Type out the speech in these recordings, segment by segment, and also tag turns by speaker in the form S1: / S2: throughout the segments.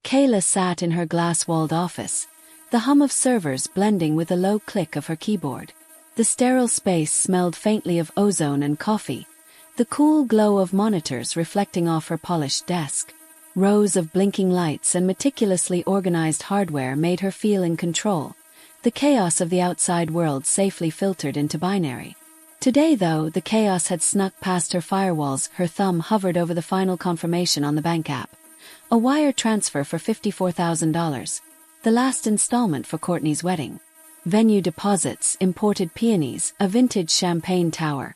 S1: Kayla sat in her glass-walled office, the hum of servers blending with the low click of her keyboard. The sterile space smelled faintly of ozone and coffee, the cool glow of monitors reflecting off her polished desk. Rows of blinking lights and meticulously organized hardware made her feel in control, the chaos of the outside world safely filtered into binary. Today, though, the chaos had snuck past her firewalls. Her thumb hovered over the final confirmation on the bank app. A wire transfer for $54,000. The last installment for Courtney's wedding. Venue deposits, imported peonies, a vintage champagne tower.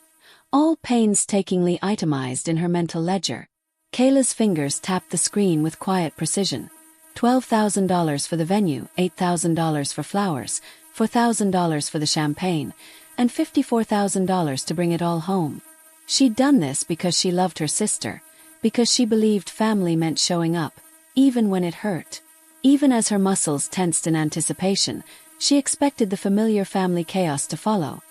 S1: All painstakingly itemized in her mental ledger. Kayla's fingers tapped the screen with quiet precision. $12,000 for the venue, $8,000 for flowers, $4,000 for the champagne, and $54,000 to bring it all home. She'd done this because she loved her sister, because she believed family meant showing up, even when it hurt. Even as her muscles tensed in anticipation, she expected the familiar family chaos to follow.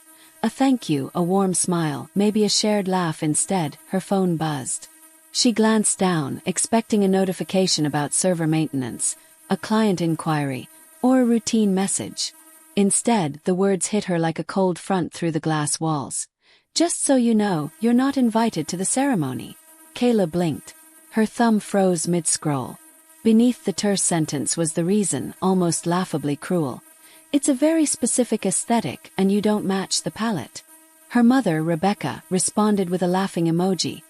S1: A thank you, a warm smile, maybe a shared laugh. Instead, her phone buzzed. She glanced down, expecting a notification about server maintenance, a client inquiry, or a routine message. Instead, the words hit her like a cold front through the glass walls. Just so you know, you're not invited to the ceremony. Kayla blinked. Her thumb froze mid-scroll. Beneath the terse sentence was the reason, almost laughably cruel. It's a very specific aesthetic, and you don't match the palette. Her mother, Rebecca, responded with a laughing emoji,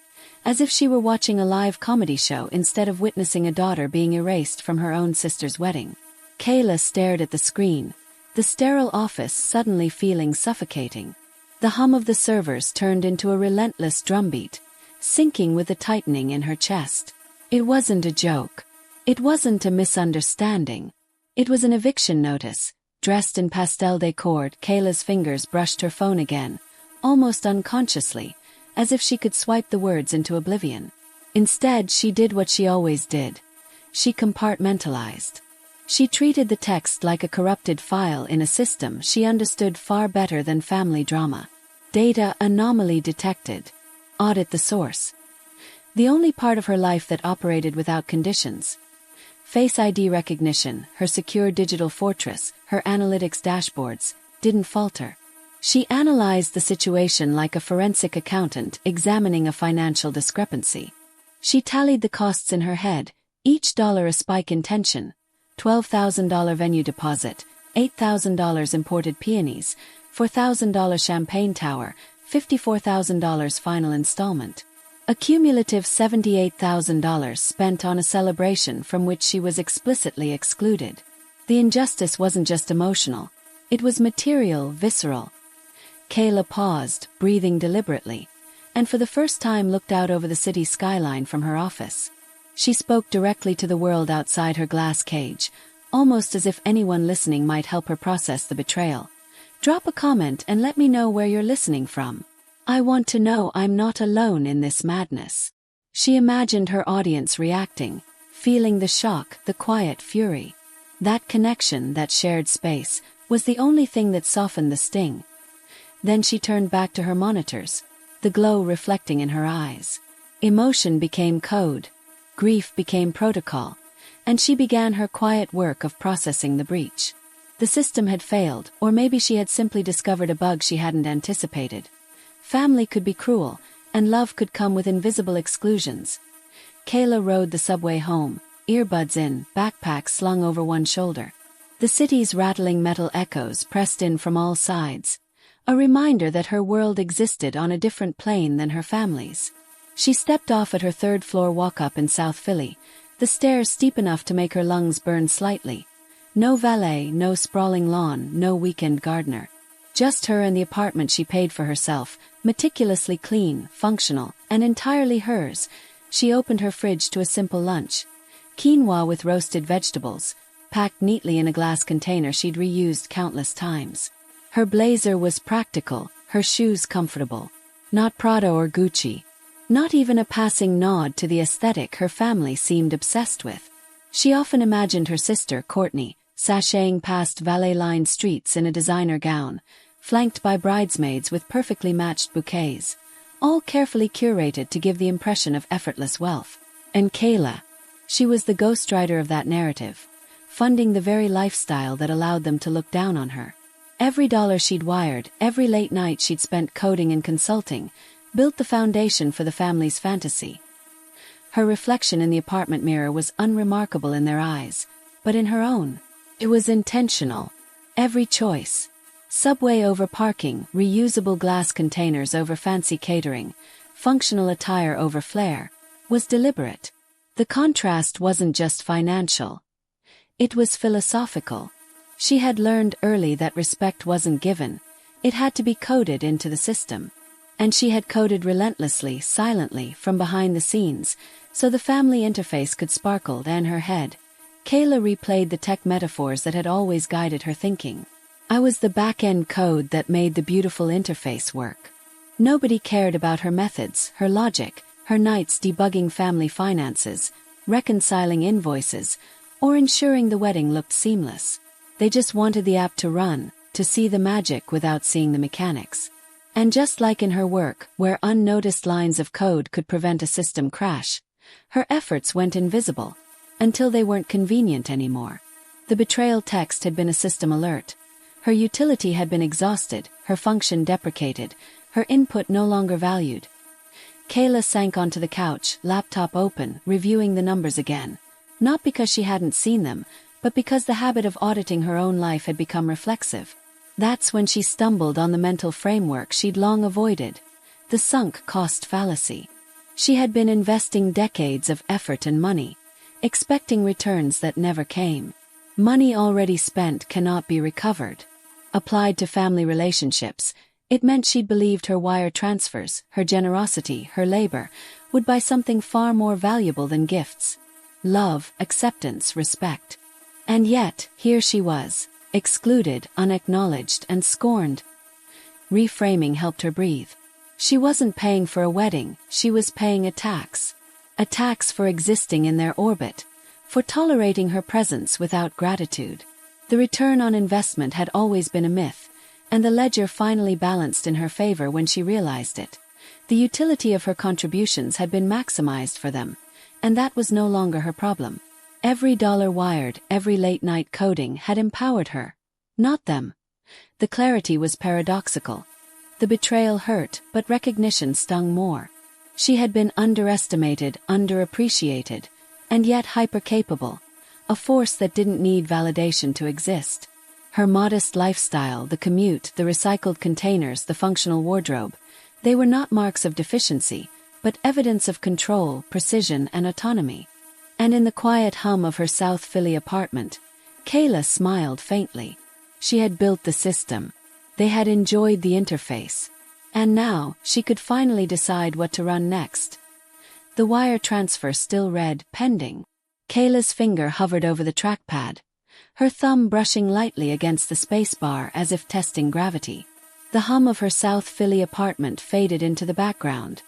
S1: as if she were watching a live comedy show instead of witnessing a daughter being erased from her own sister's wedding. Kayla stared at the screen, the sterile office suddenly feeling suffocating. The hum of the servers turned into a relentless drumbeat, sinking with the tightening in her chest. It wasn't a joke. It wasn't a misunderstanding. It was an eviction notice. Dressed in pastel decor, Kayla's fingers brushed her phone again, almost unconsciously, as if she could swipe the words into oblivion. Instead, she did what she always did. She compartmentalized. She treated the text like a corrupted file in a system she understood far better than family drama. Data anomaly detected. Audit the source. The only part of her life that operated without conditions. Face ID recognition, her secure digital fortress, her analytics dashboards, didn't falter. She analyzed the situation like a forensic accountant examining a financial discrepancy. She tallied the costs in her head, each dollar a spike in tension. $12,000 venue deposit, $8,000 imported peonies, $4,000 champagne tower, $54,000 final installment. A cumulative $78,000 spent on a celebration from which she was explicitly excluded. The injustice wasn't just emotional. It was material, visceral. Kayla paused, breathing deliberately, and for the first time looked out over the city skyline from her office. She spoke directly to the world outside her glass cage, almost as if anyone listening might help her process the betrayal. Drop a comment and let me know where you're listening from. I want to know I'm not alone in this madness. She imagined her audience reacting, feeling the shock, the quiet fury. That connection, that shared space, was the only thing that softened the sting. Then she turned back to her monitors, the glow reflecting in her eyes. Emotion became code. Grief became protocol, and she began her quiet work of processing the breach. The system had failed, or maybe she had simply discovered a bug she hadn't anticipated. Family could be cruel, and love could come with invisible exclusions. Kayla rode the subway home, earbuds in, backpack slung over one shoulder. The city's rattling metal echoes pressed in from all sides, a reminder that her world existed on a different plane than her family's. She stepped off at her third-floor walk-up in South Philly, the stairs steep enough to make her lungs burn slightly. No valet, no sprawling lawn, no weekend gardener. Just her and the apartment she paid for herself, meticulously clean, functional, and entirely hers. She opened her fridge to a simple lunch. Quinoa with roasted vegetables, packed neatly in a glass container she'd reused countless times. Her blazer was practical, her shoes comfortable. Not Prada or Gucci. Not even a passing nod to the aesthetic her family seemed obsessed with. She often imagined her sister, Courtney, sashaying past valet-lined streets in a designer gown, flanked by bridesmaids with perfectly matched bouquets, all carefully curated to give the impression of effortless wealth. And Kayla. She was the ghostwriter of that narrative, funding the very lifestyle that allowed them to look down on her. Every dollar she'd wired, every late night she'd spent coding and consulting, built the foundation for the family's fantasy. Her reflection in the apartment mirror was unremarkable in their eyes, but in her own, it was intentional. Every choice, subway over parking, reusable glass containers over fancy catering, functional attire over flair, was deliberate. The contrast wasn't just financial. It was philosophical. She had learned early that respect wasn't given, it had to be coded into the system. And she had coded relentlessly, silently, from behind the scenes, so the family interface could sparkle in her head. Kayla replayed the tech metaphors that had always guided her thinking. I was the back-end code that made the beautiful interface work. Nobody cared about her methods, her logic, her nights debugging family finances, reconciling invoices, or ensuring the wedding looked seamless. They just wanted the app to run, to see the magic without seeing the mechanics. And just like in her work, where unnoticed lines of code could prevent a system crash, her efforts went invisible, until they weren't convenient anymore. The betrayal text had been a system alert. Her utility had been exhausted, her function deprecated, her input no longer valued. Kayla sank onto the couch, laptop open, reviewing the numbers again. Not because she hadn't seen them, but because the habit of auditing her own life had become reflexive. That's when she stumbled on the mental framework she'd long avoided, the sunk cost fallacy. She had been investing decades of effort and money, expecting returns that never came. Money already spent cannot be recovered. Applied to family relationships, it meant she'd believed her wire transfers, her generosity, her labor, would buy something far more valuable than gifts. Love, acceptance, respect. And yet, here she was, excluded, unacknowledged, and scorned. Reframing helped her breathe. She wasn't paying for a wedding, she was paying a tax. A tax for existing in their orbit, for tolerating her presence without gratitude. The return on investment had always been a myth, and the ledger finally balanced in her favor when she realized it. The utility of her contributions had been maximized for them, and that was no longer her problem. Every dollar wired, every late-night coding had empowered her, not them. The clarity was paradoxical. The betrayal hurt, but recognition stung more. She had been underestimated, underappreciated, and yet hyper-capable, a force that didn't need validation to exist. Her modest lifestyle, the commute, the recycled containers, the functional wardrobe, they were not marks of deficiency, but evidence of control, precision, and autonomy. And in the quiet hum of her South Philly apartment, Kayla smiled faintly. She had built the system. They had enjoyed the interface. And now, she could finally decide what to run next. The wire transfer still read, pending. Kayla's finger hovered over the trackpad, her thumb brushing lightly against the spacebar as if testing gravity. The hum of her South Philly apartment faded into the background.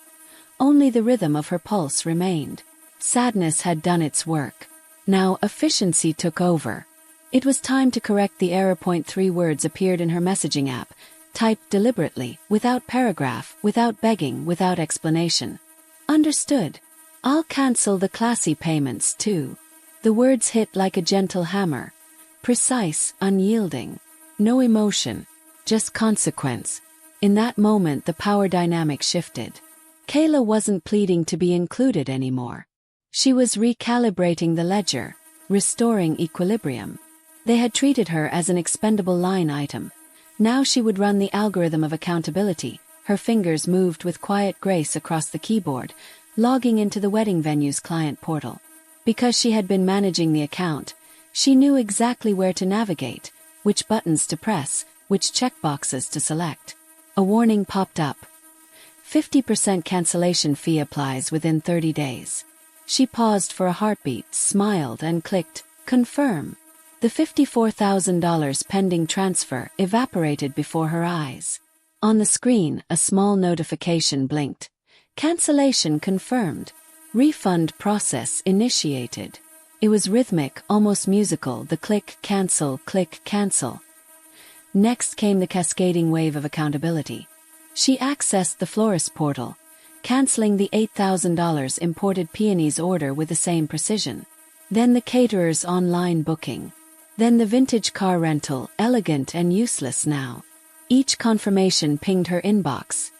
S1: Only the rhythm of her pulse remained. Sadness had done its work. Now efficiency took over. It was time to correct the error. 3 words appeared in her messaging app, typed deliberately, without paragraph, without begging, without explanation. Understood. I'll cancel the classy payments too. The words hit like a gentle hammer. Precise, unyielding. No emotion, just consequence. In that moment the power dynamic shifted. Kayla wasn't pleading to be included anymore. She was recalibrating the ledger, restoring equilibrium. They had treated her as an expendable line item. Now she would run the algorithm of accountability. Her fingers moved with quiet grace across the keyboard, logging into the wedding venue's client portal. Because she had been managing the account, she knew exactly where to navigate, which buttons to press, which checkboxes to select. A warning popped up. 50% cancellation fee applies within 30 days. She paused for a heartbeat, smiled, and clicked, confirm. The $54,000 pending transfer evaporated before her eyes. On the screen, a small notification blinked. Cancellation confirmed. Refund process initiated. It was rhythmic, almost musical, the click, cancel. Next came the cascading wave of accountability. She accessed the florist portal, canceling the $8,000 imported peonies order with the same precision. Then the caterer's online booking. Then the vintage car rental, elegant and useless now. Each confirmation pinged her inbox.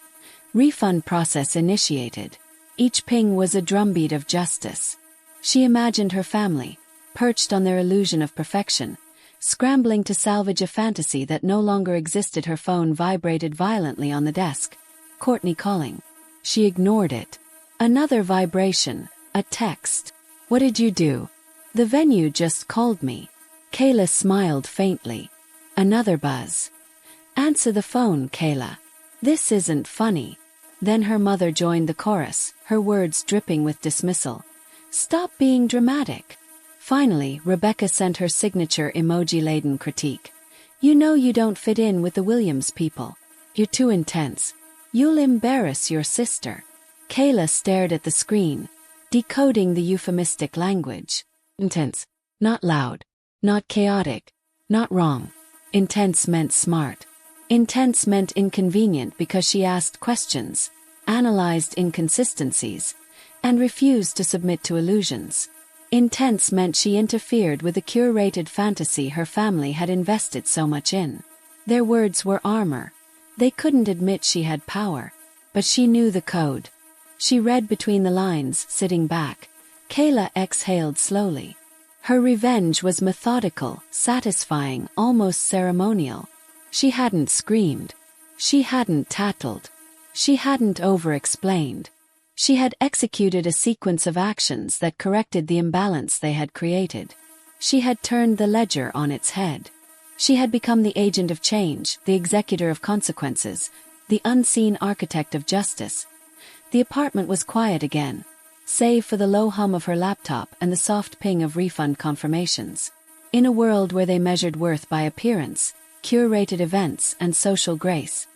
S1: Refund process initiated. Each ping was a drumbeat of justice. She imagined her family, perched on their illusion of perfection, scrambling to salvage a fantasy that no longer existed. Her phone vibrated violently on the desk. Courtney calling. She ignored it. Another vibration, a text. What did you do? The venue just called me. Kayla smiled faintly. Another buzz. Answer the phone, Kayla. This isn't funny. Then her mother joined the chorus, her words dripping with dismissal. Stop being dramatic. Finally, Rebecca sent her signature emoji-laden critique. You know you don't fit in with the Williams people. You're too intense. You'll embarrass your sister. Kayla stared at the screen, decoding the euphemistic language. Intense. Not loud. Not chaotic. Not wrong. Intense meant smart. Intense meant inconvenient because she asked questions, analyzed inconsistencies, and refused to submit to illusions. Intense meant she interfered with the curated fantasy her family had invested so much in. Their words were armor. They couldn't admit she had power, but she knew the code. She read between the lines, sitting back. Kayla exhaled slowly. Her revenge was methodical, satisfying, almost ceremonial. She hadn't screamed. She hadn't tattled. She hadn't over-explained. She had executed a sequence of actions that corrected the imbalance they had created. She had turned the ledger on its head. She had become the agent of change, the executor of consequences, the unseen architect of justice. The apartment was quiet again, save for the low hum of her laptop and the soft ping of refund confirmations. In a world where they measured worth by appearance, curated events, and social grace,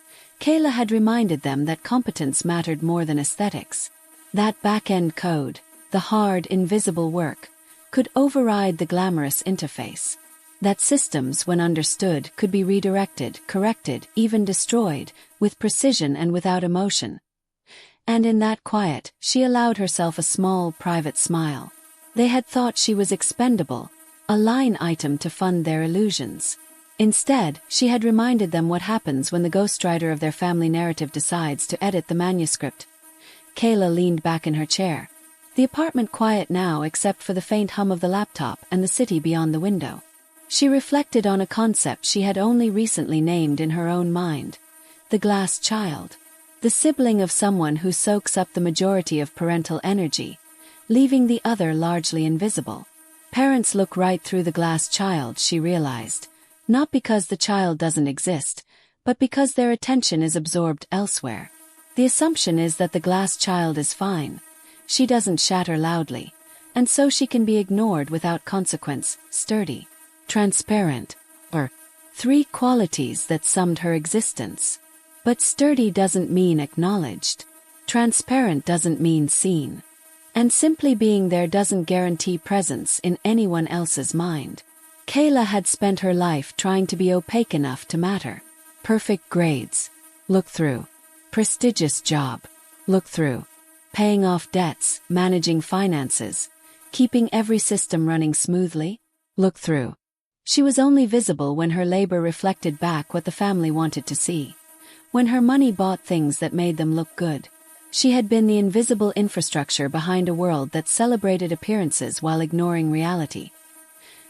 S1: Kayla had reminded them that competence mattered more than aesthetics. That back-end code, the hard, invisible work, could override the glamorous interface. That systems, when understood, could be redirected, corrected, even destroyed, with precision and without emotion. And in that quiet, she allowed herself a small, private smile. They had thought she was expendable, a line item to fund their illusions. Instead, she had reminded them what happens when the ghostwriter of their family narrative decides to edit the manuscript. Kayla leaned back in her chair. The apartment quiet now except for the faint hum of the laptop and the city beyond the window. She reflected on a concept she had only recently named in her own mind. The glass child. The sibling of someone who soaks up the majority of parental energy, leaving the other largely invisible. Parents look right through the glass child, she realized. Not because the child doesn't exist, but because their attention is absorbed elsewhere. The assumption is that the glass child is fine. She doesn't shatter loudly, and so she can be ignored without consequence, sturdy, transparent, or three qualities that summed her existence. But sturdy doesn't mean acknowledged. Transparent doesn't mean seen. And simply being there doesn't guarantee presence in anyone else's mind. Kayla had spent her life trying to be opaque enough to matter. Perfect grades. Look through. Prestigious job. Look through. Paying off debts, managing finances, keeping every system running smoothly. Look through. She was only visible when her labor reflected back what the family wanted to see. When her money bought things that made them look good. She had been the invisible infrastructure behind a world that celebrated appearances while ignoring reality.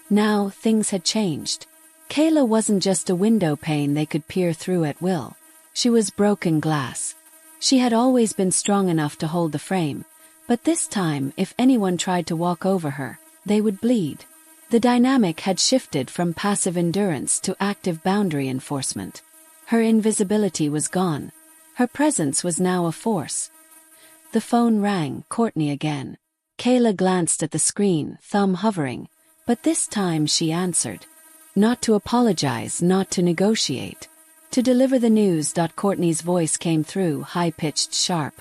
S1: Now, things had changed. Kayla wasn't just a window pane they could peer through at will. She was broken glass. She had always been strong enough to hold the frame, but this time, if anyone tried to walk over her, they would bleed. The dynamic had shifted from passive endurance to active boundary enforcement. Her invisibility was gone. Her presence was now a force. The phone rang, Courtney again. Kayla glanced at the screen, thumb hovering. But this time she answered. Not to apologize, not to negotiate. To deliver the news. Courtney's voice came through, high-pitched, sharp.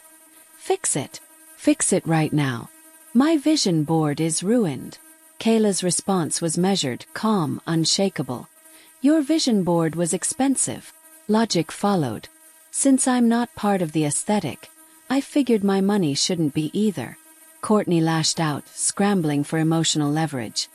S1: Fix it. Fix it right now. My vision board is ruined. Kayla's response was measured, calm, unshakable. Your vision board was expensive. Logic followed. Since I'm not part of the aesthetic, I figured my money shouldn't be either. Courtney lashed out, scrambling for emotional leverage.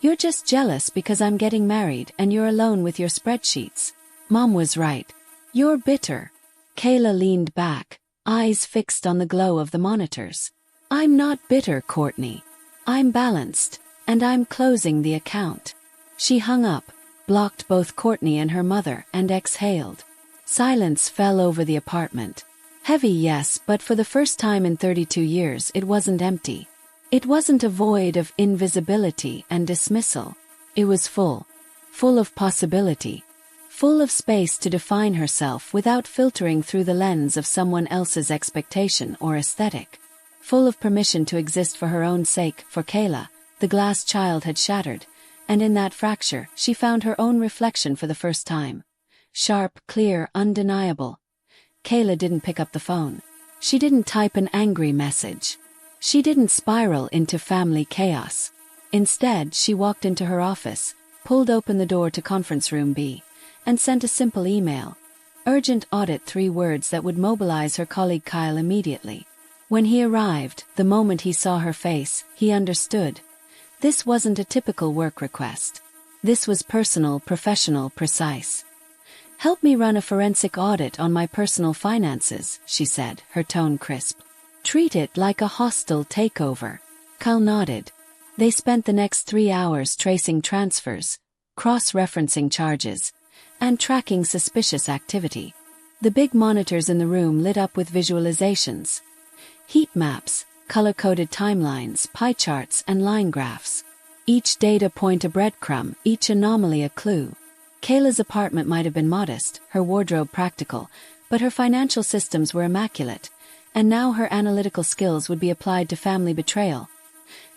S1: "You're just jealous because I'm getting married and you're alone with your spreadsheets. Mom was right. You're bitter." Kayla leaned back, eyes fixed on the glow of the monitors. "I'm not bitter, Courtney. I'm balanced, and I'm closing the account." She hung up, blocked both Courtney and her mother, and exhaled. Silence fell over the apartment. Heavy, yes, but for the first time in 32 years it wasn't empty. It wasn't a void of invisibility and dismissal. It was full. Full of possibility. Full of space to define herself without filtering through the lens of someone else's expectation or aesthetic. Full of permission to exist for her own sake. For Kayla, the glass child had shattered, and in that fracture she found her own reflection for the first time. Sharp, clear, undeniable. Kayla didn't pick up the phone. She didn't type an angry message. She didn't spiral into family chaos. Instead, she walked into her office, pulled open the door to conference room B, and sent a simple email. Urgent audit, 3 words that would mobilize her colleague Kyle immediately. When he arrived, the moment he saw her face, he understood. This wasn't a typical work request. This was personal, professional, precise. "Help me run a forensic audit on my personal finances," she said, her tone crisp. "Treat it like a hostile takeover." Kyle nodded. They spent the next 3 hours tracing transfers, cross-referencing charges, and tracking suspicious activity. The big monitors in the room lit up with visualizations. Heat maps, color-coded timelines, pie charts, and line graphs. Each data point a breadcrumb, each anomaly a clue. Kayla's apartment might have been modest, her wardrobe practical, but her financial systems were immaculate, and now her analytical skills would be applied to family betrayal.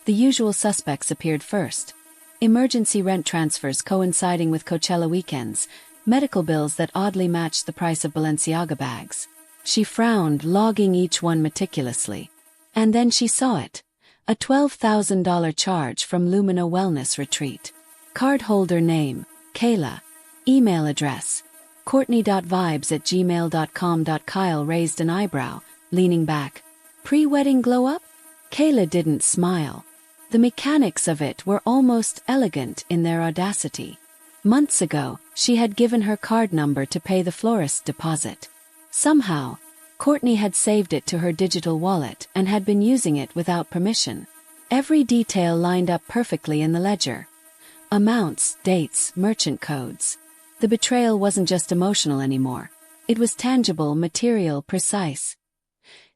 S1: The usual suspects appeared first. Emergency rent transfers coinciding with Coachella weekends, medical bills that oddly matched the price of Balenciaga bags. She frowned, logging each one meticulously. And then she saw it. A $12,000 charge from Lumina Wellness Retreat. Cardholder name, Kayla. Email address, courtney.vibes@gmail.com. Kyle raised an eyebrow, leaning back. Pre-wedding glow-up? Kayla didn't smile. The mechanics of it were almost elegant in their audacity. Months ago, she had given her card number to pay the florist's deposit. Somehow, Courtney had saved it to her digital wallet and had been using it without permission. Every detail lined up perfectly in the ledger. Amounts, dates, merchant codes. The betrayal wasn't just emotional anymore. It was tangible, material, precise.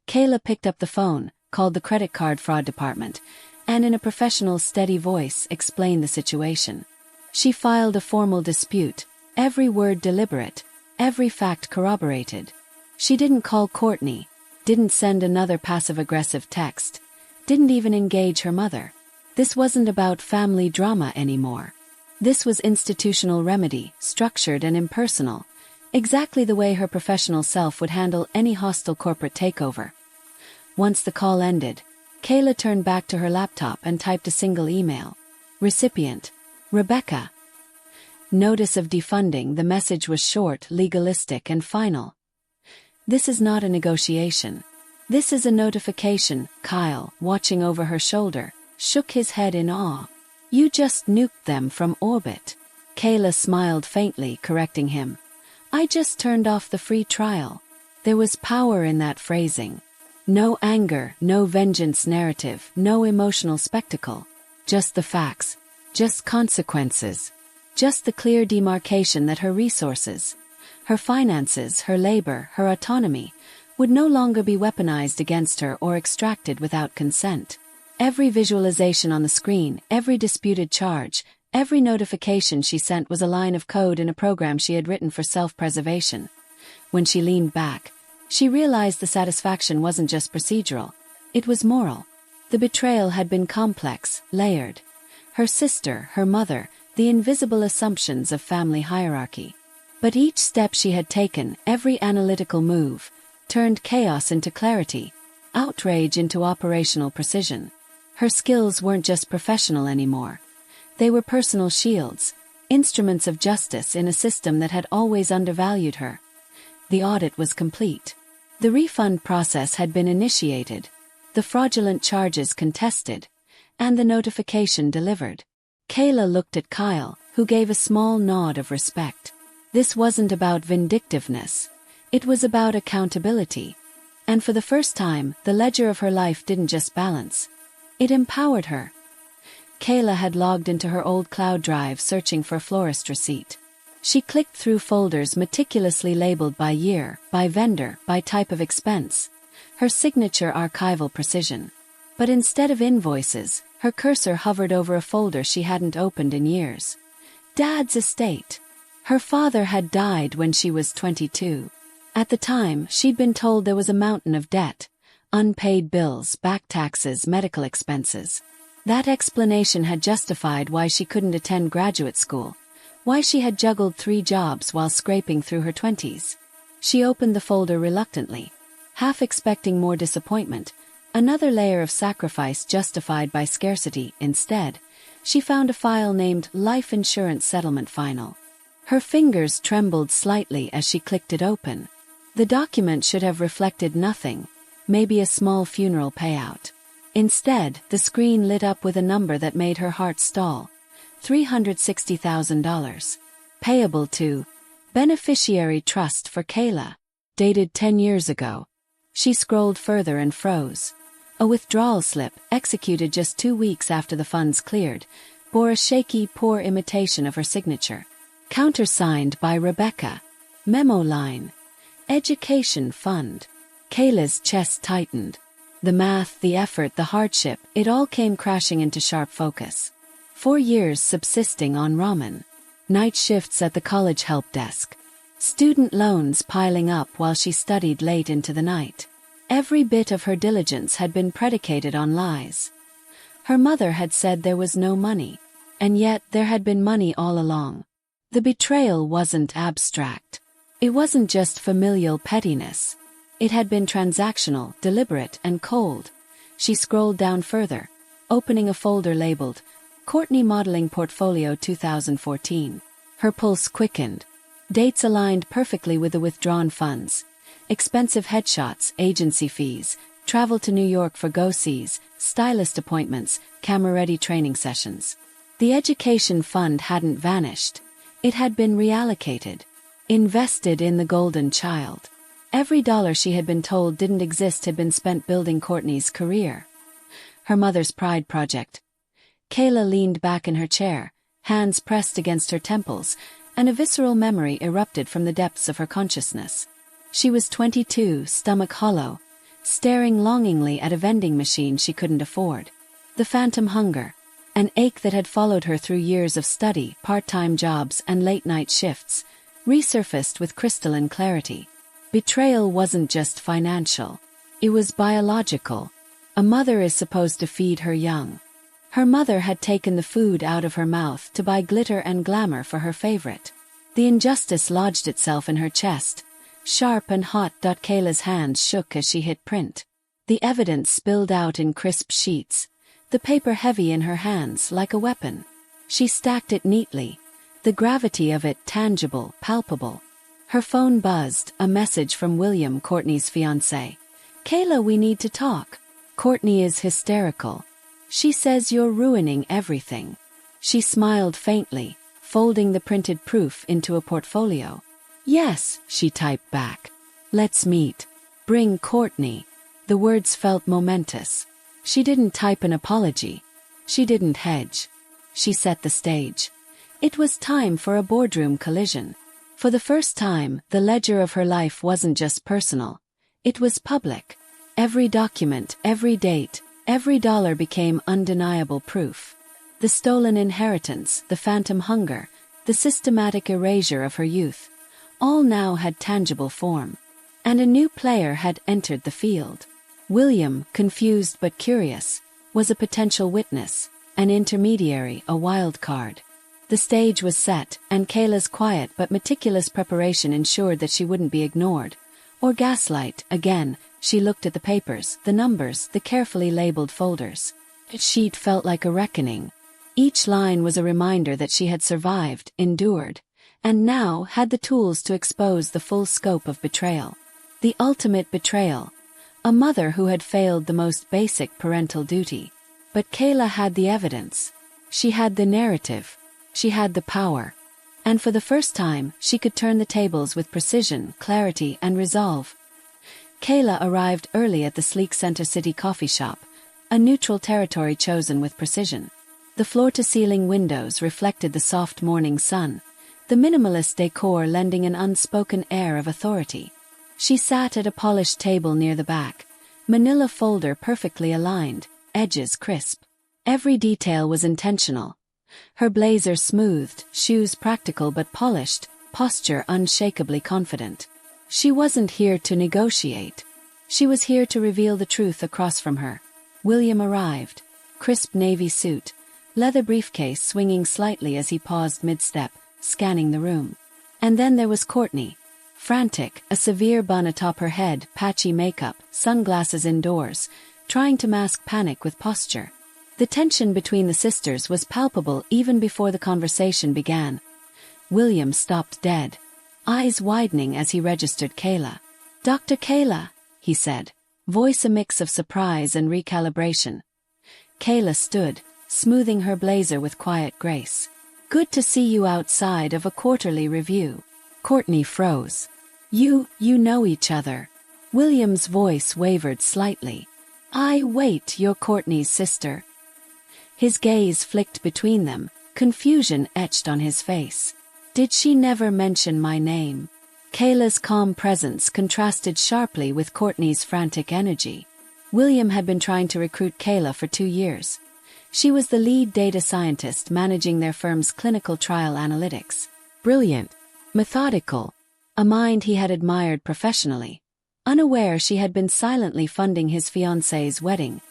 S1: Kayla picked up the phone, called the credit card fraud department, and in a professional, steady voice explained the situation. She filed a formal dispute, every word deliberate, every fact corroborated. She didn't call Courtney, didn't send another passive-aggressive text, didn't even engage her mother. This wasn't about family drama anymore. This was institutional remedy, structured and impersonal, exactly the way her professional self would handle any hostile corporate takeover. Once the call ended, Kayla turned back to her laptop and typed a single email. Recipient, Rebecca. Notice of defunding. The message was short, legalistic, and final. This is not a negotiation. This is a notification. Kyle, watching over her shoulder, shook his head in awe. You just nuked them from orbit. Kayla smiled faintly, correcting him. I just turned off the free trial. There was power in that phrasing. No anger, no vengeance narrative, no emotional spectacle. Just the facts. Just consequences. Just the clear demarcation that her resources, her finances, her labor, her autonomy, would no longer be weaponized against her or extracted without consent. Every visualization on the screen, every disputed charge, every notification she sent was a line of code in a program she had written for self-preservation. When she leaned back, she realized the satisfaction wasn't just procedural. It was moral. The betrayal had been complex, layered. Her sister, her mother, the invisible assumptions of family hierarchy. But each step she had taken, every analytical move, turned chaos into clarity, outrage into operational precision. Her skills weren't just professional anymore. They were personal shields, instruments of justice in a system that had always undervalued her. The audit was complete. The refund process had been initiated. the fraudulent charges contested, and the notification delivered. Kayla looked at Kyle, who gave a small nod of respect. This wasn't about vindictiveness. It was about accountability. And for the first time, the ledger of her life didn't just balance. It empowered her. Kayla had logged into her old cloud drive searching for a florist receipt. She clicked through folders meticulously labeled by year, by vendor, by type of expense. Her signature archival precision. But instead of invoices, her cursor hovered over a folder she hadn't opened in years. Dad's estate. Her father had died when she was 22. At the time, she'd been told there was a mountain of debt. Unpaid bills, back taxes, medical expenses. That explanation had justified why she couldn't attend graduate school. Why she had juggled 3 jobs while scraping through her 20s. She opened the folder reluctantly, half expecting more disappointment, another layer of sacrifice justified by scarcity. Instead, she found a file named Life Insurance Settlement Final. Her fingers trembled slightly as she clicked it open. The document should have reflected nothing, maybe a small funeral payout. Instead, the screen lit up with a number that made her heart stall. $360,000. Payable to Beneficiary Trust for Kayla. Dated 10 years ago. She scrolled further and froze. A withdrawal slip, executed just 2 weeks after the funds cleared, bore a shaky, poor imitation of her signature. Countersigned by Rebecca. Memo line. Education Fund. Kayla's chest tightened. The math, the effort, the hardship, it all came crashing into sharp focus. 4 years subsisting on ramen. Night shifts at the college help desk. Student loans piling up while she studied late into the night. Every bit of her diligence had been predicated on lies. Her mother had said there was no money. And yet there had been money all along. The betrayal wasn't abstract. It wasn't just familial pettiness. It had been transactional, deliberate, and cold. She scrolled down further, opening a folder labeled Courtney Modeling Portfolio 2014. Her pulse quickened. Dates aligned perfectly with the withdrawn funds. Expensive headshots, agency fees, travel to New York for go-sees, stylist appointments, camera-ready training sessions. The education fund hadn't vanished. It had been reallocated. Invested in the golden child. Every dollar she had been told didn't exist had been spent building Courtney's career. Her mother's pride project. Kayla leaned back in her chair, hands pressed against her temples, and a visceral memory erupted from the depths of her consciousness. She was 22, stomach hollow, staring longingly at a vending machine she couldn't afford. The phantom hunger, an ache that had followed her through years of study, part-time jobs, and late-night shifts, resurfaced with crystalline clarity. Betrayal wasn't just financial. It was biological. A mother is supposed to feed her young. Her mother had taken the food out of her mouth to buy glitter and glamour for her favorite. The injustice lodged itself in her chest, sharp and hot. Kayla's hands shook as she hit print. The evidence spilled out in crisp sheets, the paper heavy in her hands like a weapon. She stacked it neatly, the gravity of it tangible, palpable. Her phone buzzed, a message from William, Courtney's fiancé. Kayla, we need to talk. Courtney is hysterical. She says you're ruining everything. She smiled faintly, folding the printed proof into a portfolio. Yes, she typed back. Let's meet. Bring Courtney. The words felt momentous. She didn't type an apology. She didn't hedge. She set the stage. It was time for a boardroom collision. For the first time, the ledger of her life wasn't just personal. It was public. Every document, every date, every dollar became undeniable proof. The stolen inheritance, the phantom hunger, the systematic erasure of her youth, all now had tangible form. And a new player had entered the field. William, confused but curious, was a potential witness, an intermediary, a wild card. The stage was set, and Kayla's quiet but meticulous preparation ensured that she wouldn't be ignored. Or gaslight. Again, she looked at the papers, the numbers, the carefully labeled folders. Each sheet felt like a reckoning. Each line was a reminder that she had survived, endured, and now had the tools to expose the full scope of betrayal. The ultimate betrayal. A mother who had failed the most basic parental duty. But Kayla had the evidence. She had the narrative. She had the power. And for the first time, she could turn the tables with precision, clarity, and resolve. Kayla arrived early at the sleek Center City coffee shop, a neutral territory chosen with precision. The floor-to-ceiling windows reflected the soft morning sun, the minimalist decor lending an unspoken air of authority. She sat at a polished table near the back, manila folder perfectly aligned, edges crisp. Every detail was intentional. Her blazer smoothed, shoes practical but polished, posture unshakably confident. She wasn't here to negotiate. She was here to reveal the truth across from her. William arrived. Crisp navy suit, leather briefcase swinging slightly as he paused mid-step, scanning the room. And then there was Courtney. Frantic, a severe bun atop her head, patchy makeup, sunglasses indoors, trying to mask panic with posture. The tension between the sisters was palpable even before the conversation began. William stopped dead, eyes widening as he registered Kayla. "Dr. Kayla," he said, voice a mix of surprise and recalibration. Kayla stood, smoothing her blazer with quiet grace. "Good to see you outside of a quarterly review." Courtney froze. You know each other." William's voice wavered slightly. Wait, you're Courtney's sister." His gaze flicked between them, confusion etched on his face. "Did she never mention my name?" Kayla's calm presence contrasted sharply with Courtney's frantic energy. William had been trying to recruit Kayla for 2 years. She was the lead data scientist managing their firm's clinical trial analytics. Brilliant, methodical, a mind he had admired professionally. Unaware she had been silently funding his fiancée's wedding.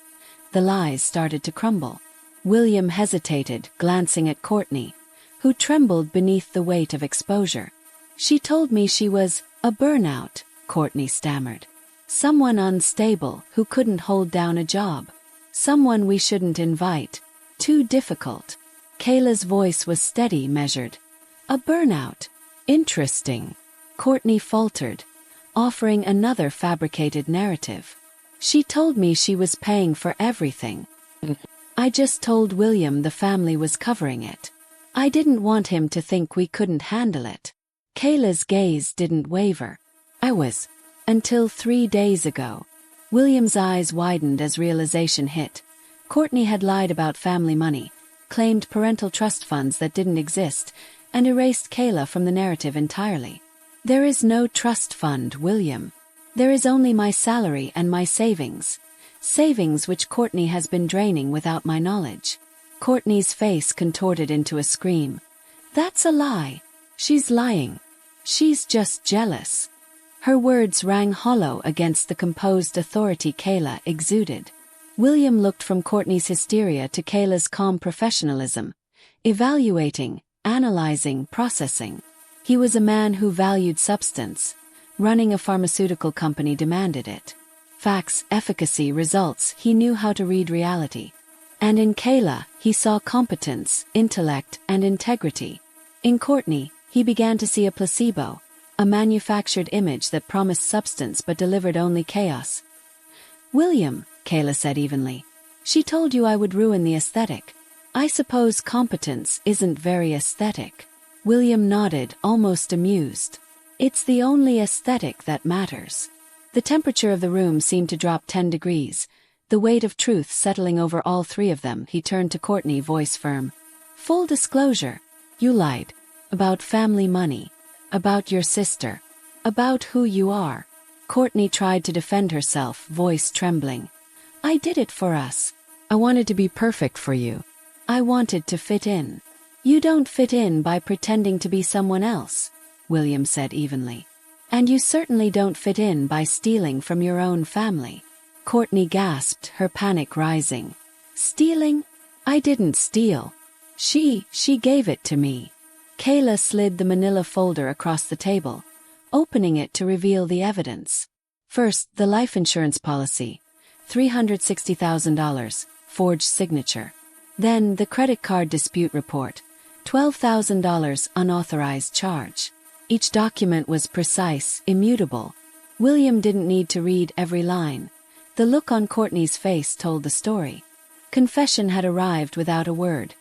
S1: The lies started to crumble. William hesitated, glancing at Courtney, who trembled beneath the weight of exposure. "She told me she was a burnout," Courtney stammered. "Someone unstable who couldn't hold down a job. Someone we shouldn't invite. Too difficult." Kayla's voice was steady, measured. "A burnout. Interesting." Courtney faltered, offering another fabricated narrative. "She told me she was paying for everything. I just told William the family was covering it. I didn't want him to think we couldn't handle it." Kayla's gaze didn't waver. Until 3 days ago." William's eyes widened as realization hit. Courtney had lied about family money, claimed parental trust funds that didn't exist, and erased Kayla from the narrative entirely. "There is no trust fund, William. There is only my salary and my savings. Savings which Courtney has been draining without my knowledge." Courtney's face contorted into a scream. "That's a lie. She's lying. She's just jealous." Her words rang hollow against the composed authority Kayla exuded. William looked from Courtney's hysteria to Kayla's calm professionalism, evaluating, analyzing, processing. He was a man who valued substance. Running a pharmaceutical company demanded it. Facts, efficacy, results. He knew how to read reality. And in Kayla, he saw competence, intellect, and integrity. In Courtney, he began to see a placebo, a manufactured image that promised substance but delivered only chaos. "William," Kayla said evenly, "she told you I would ruin the aesthetic. I suppose competence isn't very aesthetic." William nodded, almost amused. "It's the only aesthetic that matters." The temperature of the room seemed to drop 10 degrees, the weight of truth settling over all three of them. He turned to Courtney, voice firm. "Full disclosure. You lied. About family money. About your sister. About who you are." Courtney tried to defend herself, voice trembling. "I did it for us. I wanted to be perfect for you. I wanted to fit in." "You don't fit in by pretending to be someone else," William said evenly. "And you certainly don't fit in by stealing from your own family." Courtney gasped, her panic rising. "Stealing? I didn't steal. She gave it to me." Kayla slid the manila folder across the table, opening it to reveal the evidence. First, the life insurance policy, $360,000, forged signature. Then, the credit card dispute report, $12,000 unauthorized charge. Each document was precise, immutable. William didn't need to read every line. The look on Courtney's face told the story. Confession had arrived without a word.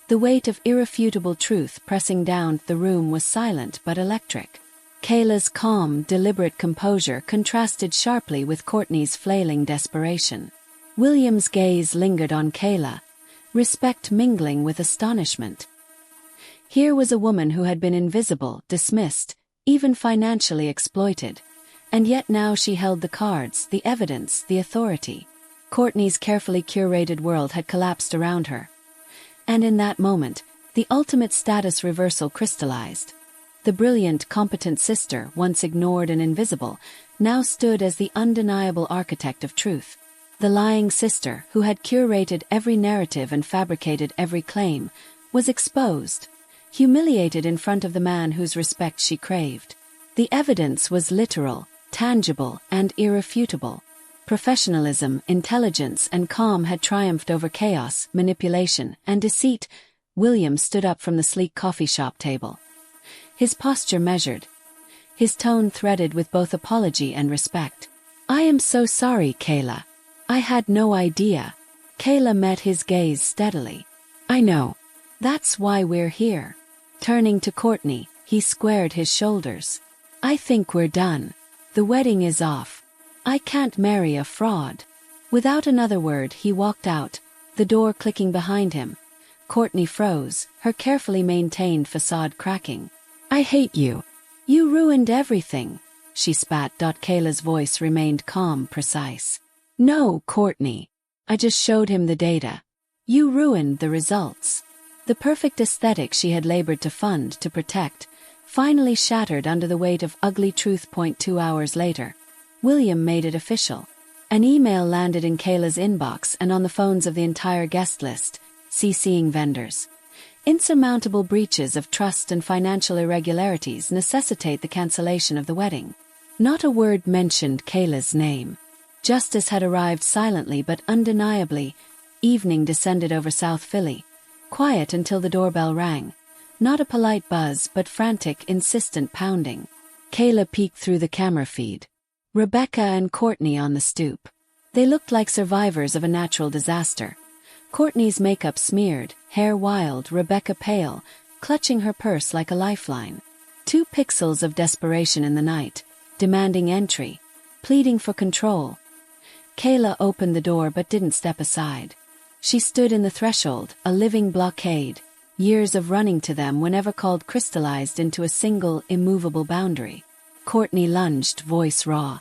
S1: The weight of irrefutable truth pressing down the room was silent but electric. Kayla's calm, deliberate composure contrasted sharply with Courtney's flailing desperation. William's gaze lingered on Kayla, respect mingling with astonishment. Here was a woman who had been invisible, dismissed, even financially exploited. And yet now she held the cards, the evidence, the authority. Courtney's carefully curated world had collapsed around her. And in that moment, the ultimate status reversal crystallized. The brilliant, competent sister, once ignored and invisible, now stood as the undeniable architect of truth. The lying sister, who had curated every narrative and fabricated every claim, was exposed, humiliated in front of the man whose respect she craved. The evidence was literal, tangible, and irrefutable. Professionalism, intelligence, and calm had triumphed over chaos, manipulation, and deceit. William stood up from the sleek coffee shop table. His posture measured, his tone threaded with both apology and respect. "I am so sorry, Kayla. I had no idea." Kayla met his gaze steadily. "I know. That's why we're here." Turning to Courtney, he squared his shoulders. "I think we're done. The wedding is off. I can't marry a fraud." Without another word, he walked out, the door clicking behind him. Courtney froze, her carefully maintained facade cracking. "I hate you. You ruined everything," she spat. Kayla's voice remained calm, precise. "No, Courtney. I just showed him the data. You ruined the results." The perfect aesthetic she had labored to fund, to protect, finally shattered under the weight of ugly truth. 2 hours later, William made it official. An email landed in Kayla's inbox and on the phones of the entire guest list, CCing vendors. Insurmountable breaches of trust and financial irregularities necessitate the cancellation of the wedding. Not a word mentioned Kayla's name. Justice had arrived silently but undeniably. Evening descended over South Philly, quiet until the doorbell rang. Not a polite buzz but frantic, insistent pounding. Kayla peeked through the camera feed. Rebecca and Courtney on the stoop. They looked like survivors of a natural disaster. Courtney's makeup smeared, hair wild, Rebecca pale, clutching her purse like a lifeline. 2 pixels of desperation in the night, demanding entry, pleading for control. Kayla opened the door but didn't step aside. She stood in the threshold, a living blockade. Years of running to them whenever called crystallized into a single, immovable boundary. Courtney lunged, voice raw.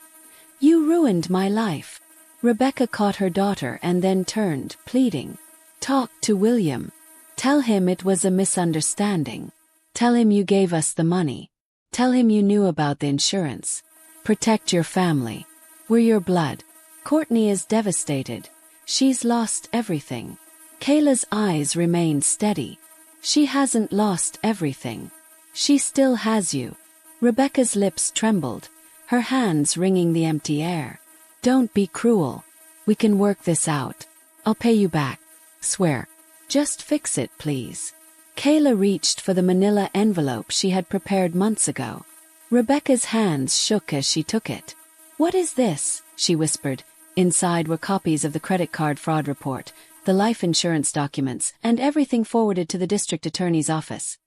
S1: "You ruined my life." Rebecca caught her daughter and then turned, pleading. "Talk to William. Tell him it was a misunderstanding. Tell him you gave us the money. Tell him you knew about the insurance. Protect your family. We're your blood." Courtney is devastated. She's lost everything. Kayla's eyes remained steady. "She hasn't lost everything. She still has you." Rebecca's lips trembled, her hands wringing the empty air. "Don't be cruel. We can work this out. I'll pay you back. Swear. Just fix it, please." Kayla reached for the manila envelope she had prepared months ago. Rebecca's hands shook as she took it. "What is this?" she whispered. Inside were copies of the credit card fraud report, the life insurance documents, and everything forwarded to the district attorney's office.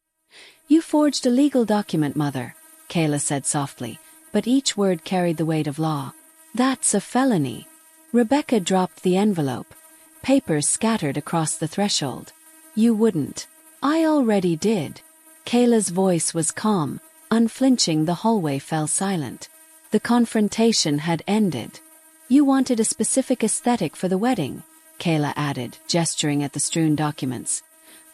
S1: "You forged a legal document, Mother," Kayla said softly, but each word carried the weight of law. "That's a felony." Rebecca dropped the envelope. Papers scattered across the threshold. "You wouldn't." "I already did." Kayla's voice was calm, unflinching. The hallway fell silent. The confrontation had ended. "You wanted a specific aesthetic for the wedding," Kayla added, gesturing at the strewn documents.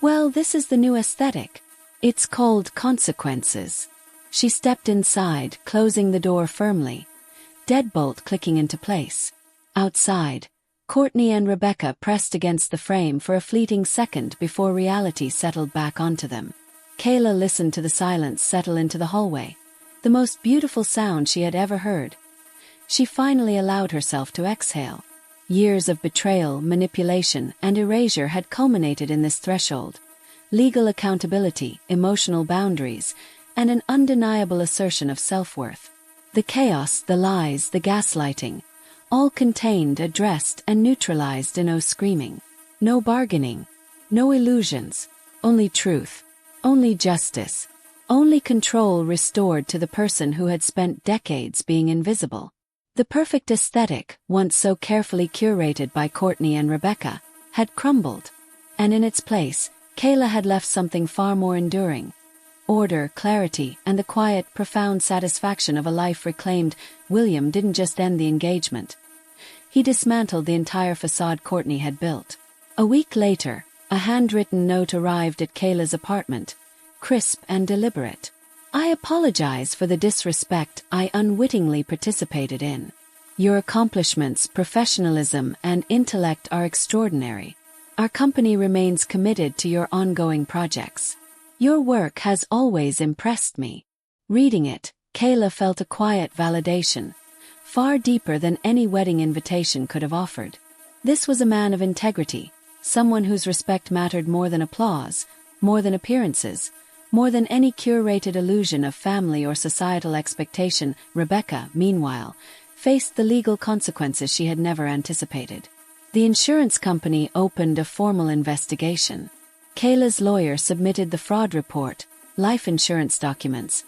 S1: "Well, this is the new aesthetic. It's called consequences." She stepped inside, closing the door firmly. Deadbolt clicking into place. Outside, Courtney and Rebecca pressed against the frame for a fleeting second before reality settled back onto them. Kayla listened to the silence settle into the hallway, the most beautiful sound she had ever heard. She finally allowed herself to exhale. Years of betrayal, manipulation, and erasure had culminated in this threshold. Legal accountability, emotional boundaries, and an undeniable assertion of self-worth. The chaos, the lies, the gaslighting, all contained, addressed, and neutralized in no screaming. No bargaining. No illusions. Only truth. Only justice. Only control restored to the person who had spent decades being invisible. The perfect aesthetic, once so carefully curated by Courtney and Rebecca, had crumbled. And in its place, Kayla had left something far more enduring. Order, clarity, and the quiet, profound satisfaction of a life reclaimed. William didn't just end the engagement. He dismantled the entire facade Courtney had built. A week later, a handwritten note arrived at Kayla's apartment, crisp and deliberate. "I apologize for the disrespect I unwittingly participated in. Your accomplishments, professionalism, and intellect are extraordinary. Our company remains committed to your ongoing projects. Your work has always impressed me." Reading it, Kayla felt a quiet validation, far deeper than any wedding invitation could have offered. This was a man of integrity, someone whose respect mattered more than applause, more than appearances, more than any curated illusion of family or societal expectation. Rebecca, meanwhile, faced the legal consequences she had never anticipated. The insurance company opened a formal investigation. Kayla's lawyer submitted the fraud report, life insurance documents,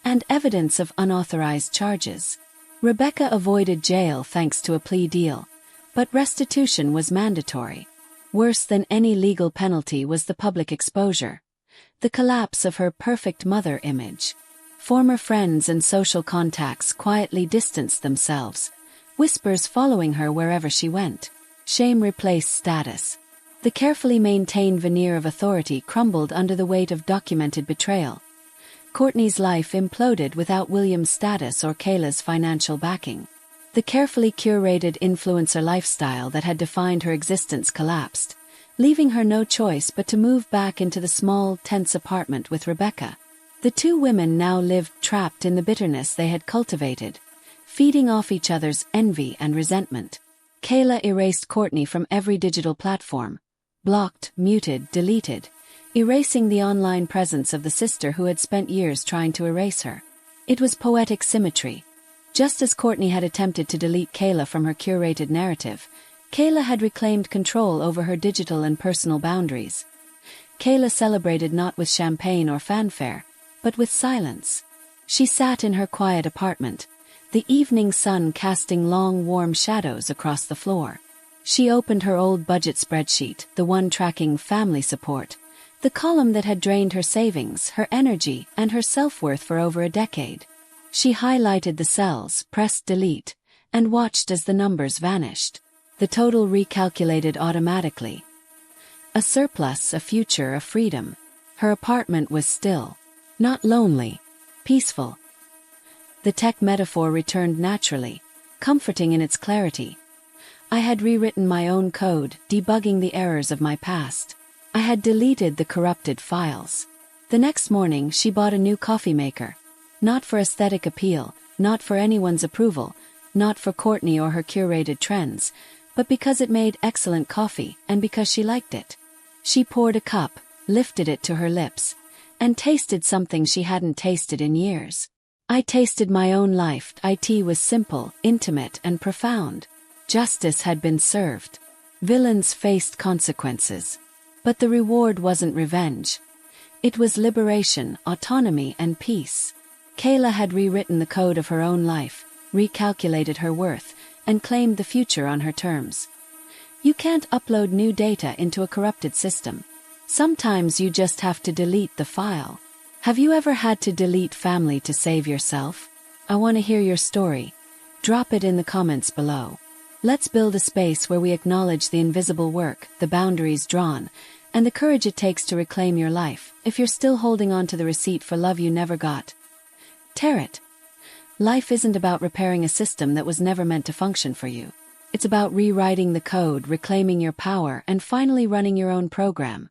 S1: and evidence of unauthorized charges. Rebecca avoided jail thanks to a plea deal, but restitution was mandatory. Worse than any legal penalty was the public exposure, the collapse of her perfect mother image. Former friends and social contacts quietly distanced themselves, whispers following her wherever she went. Shame replaced status. The carefully maintained veneer of authority crumbled under the weight of documented betrayal. Courtney's life imploded without William's status or Kayla's financial backing. The carefully curated influencer lifestyle that had defined her existence collapsed, leaving her no choice but to move back into the small, tense apartment with Rebecca. The two women now lived trapped in the bitterness they had cultivated, feeding off each other's envy and resentment. Kayla erased Courtney from every digital platform, blocked, muted, deleted, erasing the online presence of the sister who had spent years trying to erase her. It was poetic symmetry. Just as Courtney had attempted to delete Kayla from her curated narrative, Kayla had reclaimed control over her digital and personal boundaries. Kayla celebrated not with champagne or fanfare, but with silence. She sat in her quiet apartment, the evening sun casting long, warm shadows across the floor. She opened her old budget spreadsheet, the one tracking family support, the column that had drained her savings, her energy, and her self-worth for over a decade. She highlighted the cells, pressed delete, and watched as the numbers vanished. The total recalculated automatically. A surplus, a future, a freedom. Her apartment was still. Not lonely. Peaceful. The tech metaphor returned naturally, comforting in its clarity. I had rewritten my own code, debugging the errors of my past. I had deleted the corrupted files. The next morning she bought a new coffee maker. Not for aesthetic appeal, not for anyone's approval, not for Courtney or her curated trends, but because it made excellent coffee and because she liked it. She poured a cup, lifted it to her lips, and tasted something she hadn't tasted in years. I tasted my own life. It was simple, intimate, and profound. Justice had been served. Villains faced consequences. But the reward wasn't revenge. It was liberation, autonomy, and peace. Kayla had rewritten the code of her own life, recalculated her worth, and claimed the future on her terms. You can't upload new data into a corrupted system. Sometimes you just have to delete the file. Have you ever had to delete family to save yourself? I want to hear your story. Drop it in the comments below. Let's build a space where we acknowledge the invisible work, the boundaries drawn, and the courage it takes to reclaim your life. If you're still holding on to the receipt for love you never got, tear it. Life isn't about repairing a system that was never meant to function for you. It's about rewriting the code, reclaiming your power, and finally running your own program.